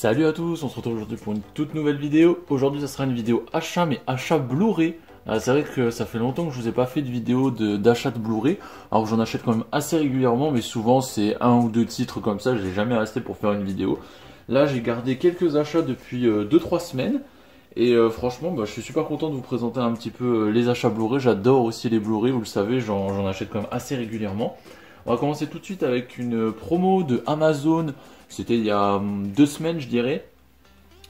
Salut à tous, on se retrouve aujourd'hui pour une toute nouvelle vidéo. Aujourd'hui ça sera une vidéo achat, mais achat Blu-ray. C'est vrai que ça fait longtemps que je vous ai pas fait de vidéo d'achat de Blu-ray. Alors j'en achète quand même assez régulièrement, mais souvent c'est un ou deux titres comme ça, je l'ai jamais resté pour faire une vidéo. Là j'ai gardé quelques achats depuis 2-3 semaines. Et franchement je suis super content de vous présenter un petit peu les achats Blu-ray. J'adore aussi les Blu-ray, vous le savez, j'en achète quand même assez régulièrement. On va commencer tout de suite avec une promo de Amazon. C'était il y a 2 semaines, je dirais,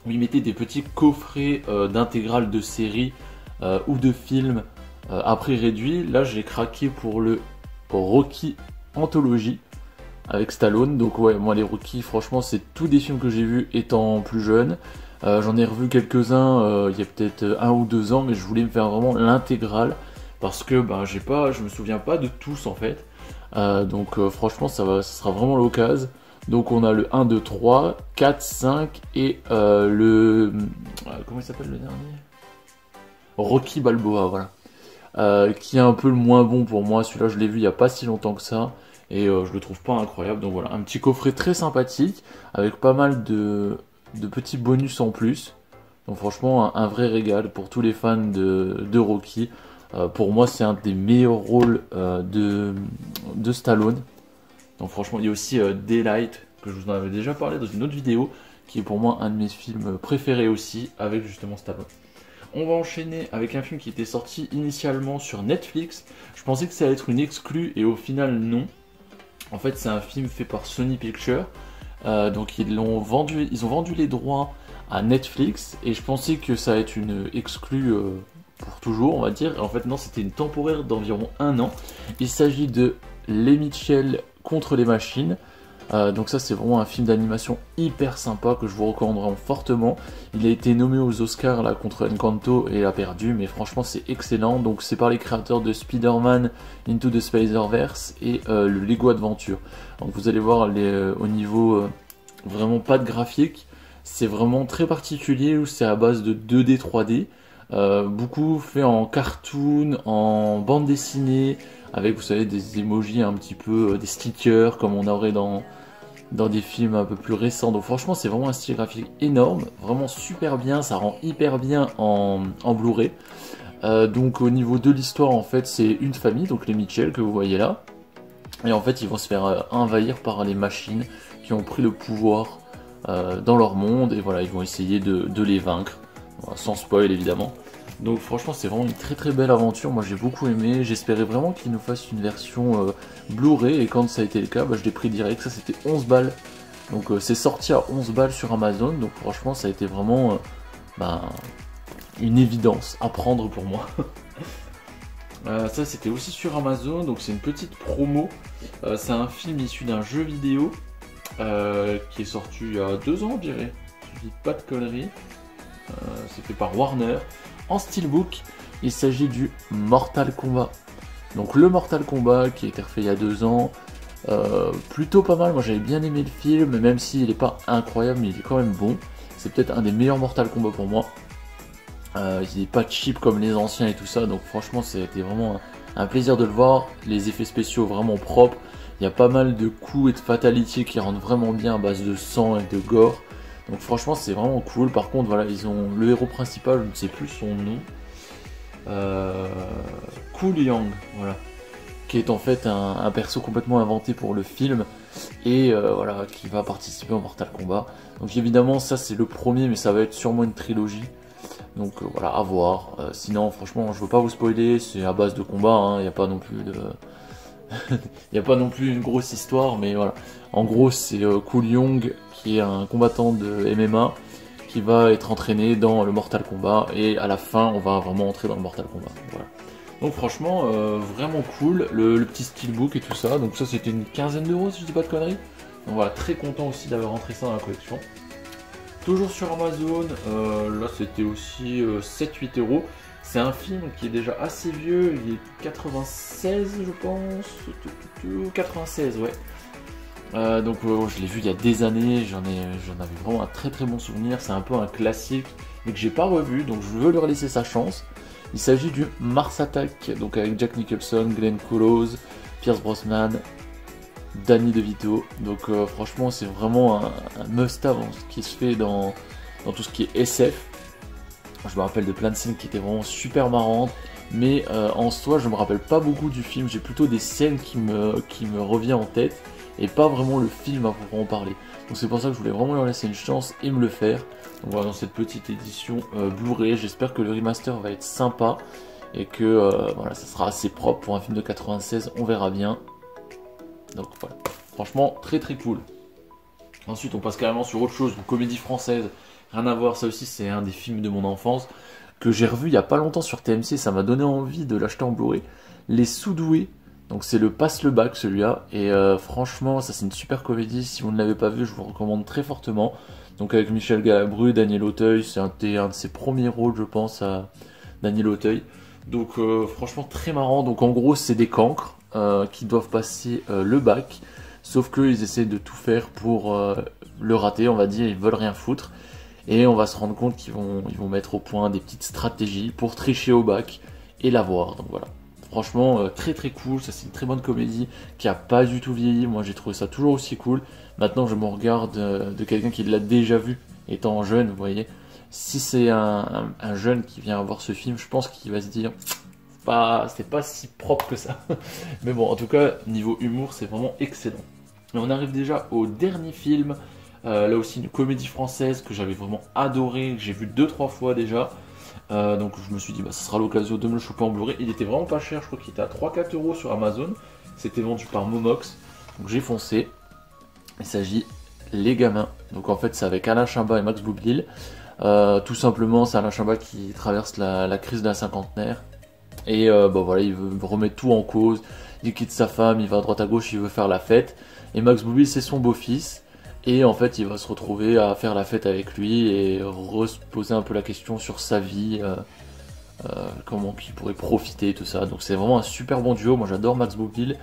où ils mettaient des petits coffrets d'intégrales de séries ou de films à prix réduit. Là, j'ai craqué pour le Rocky Anthology avec Stallone. Donc ouais, moi les Rocky, franchement, c'est tous des films que j'ai vus étant plus jeune. J'en ai revu quelques-uns il y a peut-être 1 ou 2 ans, mais je voulais me faire vraiment l'intégrale parce que je me souviens pas de tous en fait. Donc franchement, ça sera vraiment l'occasion. Donc on a le 1, 2, 3, 4, 5 et comment il s'appelle le dernier? Rocky Balboa, voilà. Qui est un peu le moins bon pour moi. Celui-là, je l'ai vu il n'y a pas si longtemps que ça. Et je le trouve pas incroyable. Donc voilà, un petit coffret très sympathique avec pas mal de petits bonus en plus. Donc franchement, un vrai régal pour tous les fans de Rocky. Pour moi, c'est un des meilleurs rôles de Stallone. Donc franchement, il y a aussi Daylight, que je vous en avais déjà parlé dans une autre vidéo, qui est pour moi un de mes films préférés aussi, avec justement Stallone. On va enchaîner avec un film qui était sorti initialement sur Netflix. Je pensais que ça allait être une exclue, et au final non. En fait, c'est un film fait par Sony Pictures. Donc ils ont vendu les droits à Netflix, et je pensais que ça allait être une exclue pour toujours, on va dire. Et en fait non, c'était une temporaire d'environ 1 an. Il s'agit de Les Mitchell contre les machines. Donc ça, c'est vraiment un film d'animation hyper sympa que je vous recommande vraiment fortement. Il a été nommé aux Oscars là contre Encanto et a perdu, mais franchement c'est excellent. Donc c'est par les créateurs de Spider-Man Into the Spider-Verse et le Lego Adventure. Donc vous allez voir au niveau vraiment pas de graphique, c'est vraiment très particulier où c'est à base de 2D, 3D. Beaucoup fait en cartoon, en bande dessinée, avec, vous savez, des emojis un petit peu, des stickers comme on aurait dans des films un peu plus récents. Donc franchement, c'est vraiment un style graphique énorme, vraiment super bien, ça rend hyper bien en Blu-ray. Donc au niveau de l'histoire, en fait, c'est une famille, donc les Mitchell que vous voyez là. Et en fait, ils vont se faire envahir par les machines qui ont pris le pouvoir dans leur monde. Et voilà, ils vont essayer de les vaincre, voilà, sans spoil évidemment. Donc franchement c'est vraiment une très très belle aventure, moi j'ai beaucoup aimé, j'espérais vraiment qu'ils nous fassent une version Blu-ray, et quand ça a été le cas, je l'ai pris direct, ça c'était 11 balles, donc c'est sorti à 11 balles sur Amazon, donc franchement ça a été vraiment une évidence à prendre pour moi. Ça c'était aussi sur Amazon, donc c'est une petite promo, c'est un film issu d'un jeu vidéo qui est sorti il y a 2 ans je dirais, je dis pas de conneries, c'est fait par Warner. En steelbook, il s'agit du Mortal Kombat. Donc le Mortal Kombat qui a été refait il y a 2 ans, plutôt pas mal, moi j'avais bien aimé le film, même s'il n'est pas incroyable, mais il est quand même bon. C'est peut-être un des meilleurs Mortal Kombat pour moi. Il n'est pas cheap comme les anciens et tout ça, donc franchement ça a été vraiment un plaisir de le voir. Les effets spéciaux vraiment propres, il y a pas mal de coups et de fatality qui rentrent vraiment bien à base de sang et de gore. Donc franchement c'est vraiment cool. Par contre voilà, ils ont le héros principal, je ne sais plus son nom, Cool Yang, voilà, qui est en fait un perso complètement inventé pour le film, et voilà, qui va participer au Mortal Kombat. Donc évidemment ça c'est le premier, mais ça va être sûrement une trilogie. Donc voilà, à voir. Sinon franchement je veux pas vous spoiler, c'est à base de combat, il n'y a pas non plus de... Il n'y a pas non plus une grosse histoire, mais voilà. En gros, c'est Cool Young, qui est un combattant de MMA, qui va être entraîné dans le Mortal Kombat, et à la fin, on va vraiment entrer dans le Mortal Kombat. Voilà. Donc franchement, vraiment cool, le petit steelbook et tout ça. Donc ça, c'était une quinzaine d'euros, si je dis pas de conneries. Donc voilà, très content aussi d'avoir rentré ça dans la collection. Toujours sur Amazon, là c'était aussi 7-8 euros. C'est un film qui est déjà assez vieux, il est 96 je pense, 96 ouais. Donc je l'ai vu il y a des années, j'en avais vraiment un très très bon souvenir, c'est un peu un classique, mais que j'ai pas revu, donc je veux leur laisser sa chance. Il s'agit du Mars Attack, donc avec Jack Nicholson, Glenn Close, Pierce Brosnan, Danny DeVito. Donc franchement c'est vraiment un must-have en ce qui se fait dans tout ce qui est SF. Je me rappelle de plein de scènes qui étaient vraiment super marrantes. Mais en soi je me rappelle pas beaucoup du film. J'ai plutôt des scènes qui me reviennent en tête. Et pas vraiment le film à proprement parler. Donc c'est pour ça que je voulais vraiment leur laisser une chance et me le faire. Donc voilà, dans cette petite édition Blu-ray, j'espère que le remaster va être sympa. Et que voilà, ça sera assez propre pour un film de 96, on verra bien. Donc voilà, franchement très très cool. Ensuite on passe carrément sur autre chose, une comédie française, rien à voir, ça aussi c'est un des films de mon enfance que j'ai revu il y a pas longtemps sur TMC, ça m'a donné envie de l'acheter en Blu-ray. Les Sous-doués, donc c'est le Passe le bac celui-là, et franchement ça c'est une super comédie, si vous ne l'avez pas vu je vous le recommande très fortement. Donc avec Michel Galabru, Daniel Auteuil, c'est un de ses premiers rôles je pense à Daniel Auteuil. Donc franchement très marrant, donc en gros c'est des cancres qui doivent passer le bac, sauf qu'ils essaient de tout faire pour le rater, on va dire, ils veulent rien foutre. Et on va se rendre compte qu'ils vont mettre au point des petites stratégies pour tricher au bac et l'avoir, donc voilà. Franchement très très cool, ça c'est une très bonne comédie qui a pas du tout vieilli, moi j'ai trouvé ça toujours aussi cool. Maintenant je me regarde de quelqu'un qui l'a déjà vu étant jeune, vous voyez. Si c'est un jeune qui vient voir ce film, je pense qu'il va se dire c'est pas si propre que ça. Mais bon, en tout cas, niveau humour, c'est vraiment excellent. Et on arrive déjà au dernier film. Là aussi, une comédie française que j'avais vraiment adoré, que j'ai vu 2-3 fois déjà. Donc je me suis dit, ça sera l'occasion de me le choper en Blu-ray. Il était vraiment pas cher, je crois qu'il était à 3-4 € sur Amazon. C'était vendu par Momox. Donc j'ai foncé. Il s'agit Les Gamins. Donc en fait, c'est avec Alain Chabat et Max Boublil. Tout simplement, c'est Alain Chabat qui traverse la crise d'un cinquantenaire. Et voilà, il veut remettre tout en cause. Il quitte sa femme, il va à droite à gauche, il veut faire la fête. Et Max Boublil, c'est son beau-fils. Et en fait, il va se retrouver à faire la fête avec lui et se poser un peu la question sur sa vie, comment il pourrait profiter, tout ça. Donc c'est vraiment un super bon duo. Moi, j'adore Max Boublil.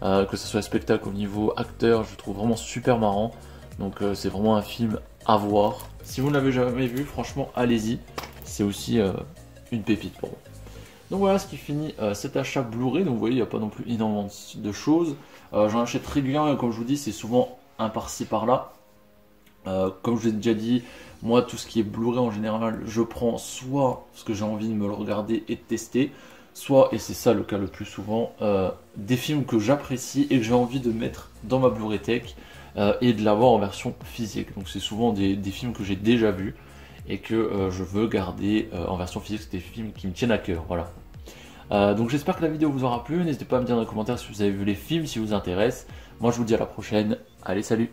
Que ce soit spectacle au niveau acteur, je le trouve vraiment super marrant. Donc c'est vraiment un film à voir. Si vous ne l'avez jamais vu, franchement, allez-y. C'est aussi une pépite pour moi. Donc voilà ce qui finit cet achat Blu-ray. Donc vous voyez, il n'y a pas non plus énormément de choses. J'en achète régulièrement, comme je vous dis, c'est souvent un par-ci par-là. Comme je vous ai déjà dit, moi tout ce qui est Blu-ray en général, je prends soit parce que j'ai envie de me le regarder et de tester, soit, et c'est ça le cas le plus souvent, des films que j'apprécie et que j'ai envie de mettre dans ma Blu-ray Tech et de l'avoir en version physique. Donc c'est souvent des films que j'ai déjà vus et que je veux garder en version physique, c'est des films qui me tiennent à cœur, voilà. Donc j'espère que la vidéo vous aura plu, n'hésitez pas à me dire dans les commentaires si vous avez vu les films, si vous intéressent. Moi je vous dis à la prochaine, allez salut!